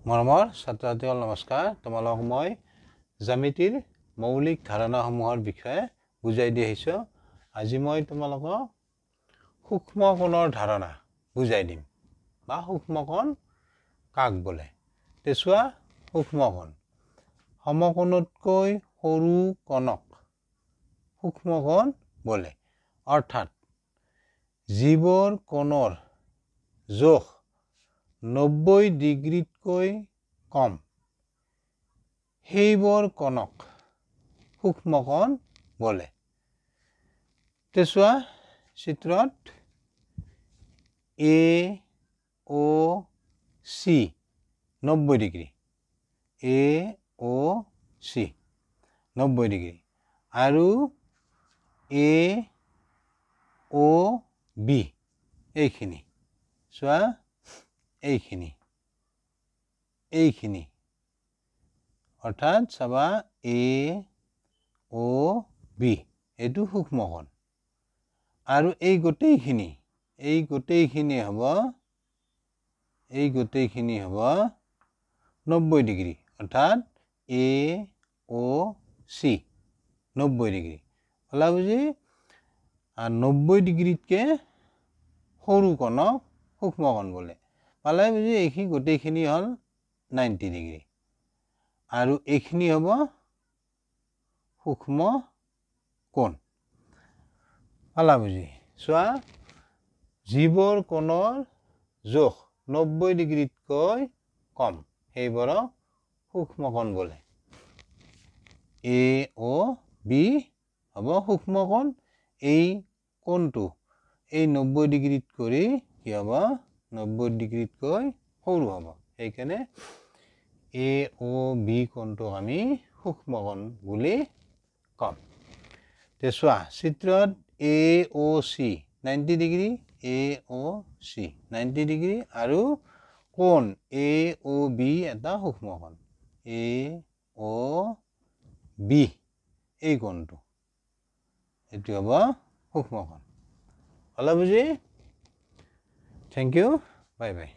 মৰমৰ ছাত্ৰ-ছাত্ৰীসকল নমস্কাৰ। তোমালোকক মই জ্যামিতিৰ মৌলিক ধাৰণাসমূহৰ বিষয়ে বুজাই দি আহিছোঁ। আজি মই তোমালোকক সূক্ষ্ম কোণৰ ধাৰণা বুজাই দিম বা সূক্ষ্ম কোণ কাক বোলে। চোৱা, সূক্ষ্ম কোণ সমকোণতকৈ সৰু কোণক সূক্ষ্ম কোণ বোলে। অৰ্থাৎ যিবোৰ কোণৰ জোখ 90 ডিগ্ৰীতকৈ কম সেইবোৰ কোণক সূক্ষ্ম কোণ বোলে। চোৱা চিত্ৰত AOC 90 ডিগ্ৰী, AOC 90 ডিগ্ৰী আৰু AOB এইখিনি। চোৱা এইখিনি অৰ্থাৎ চাবা AOB এইটো সূক্ষ্ম কোণ আৰু এই গোটেইখিনি হ'ব 90 ডিগ্ৰী অৰ্থাৎ AOC 90 ডিগ্ৰী হলা বুজি। 90 ডিগ্ৰীতকে সৰু কোণক সূক্ষ্ম কোণ বোলে। পালে বুজি এইখিনি গোটেইখিনি হ'ল 90 ডিগ্ৰী আৰু এইখিনি হ'ব সূক্ষ্ম কোণ। পালা বুজি। চোৱা যিবোৰ কোণৰ জোখ 90 ডিগ্ৰীতকৈ কম সেইবোৰক সূক্ষ্ম কোণ বোলে। AOB হ'ব সূক্ষ্ম কোণ। এই কোণটো এই 90 ডিগ্ৰীত কৰি কি হ'ব 90 ডিগ্ৰীতকৈ সৰু হ'ব। সেইকাৰণে AOB কোণটোক আমি সূক্ষ্ম কোণ বুলি কম। চোৱা চিত্ৰত AOC 90 ডিগ্ৰী, AOC 90 ডিগ্ৰী আৰু কোণ AOB এটা সূক্ষ্ম কোণ AOB এই কোণটো এইটো হ'ব সূক্ষ্ম কোণ। হলা বুজি। Thank you, bye by.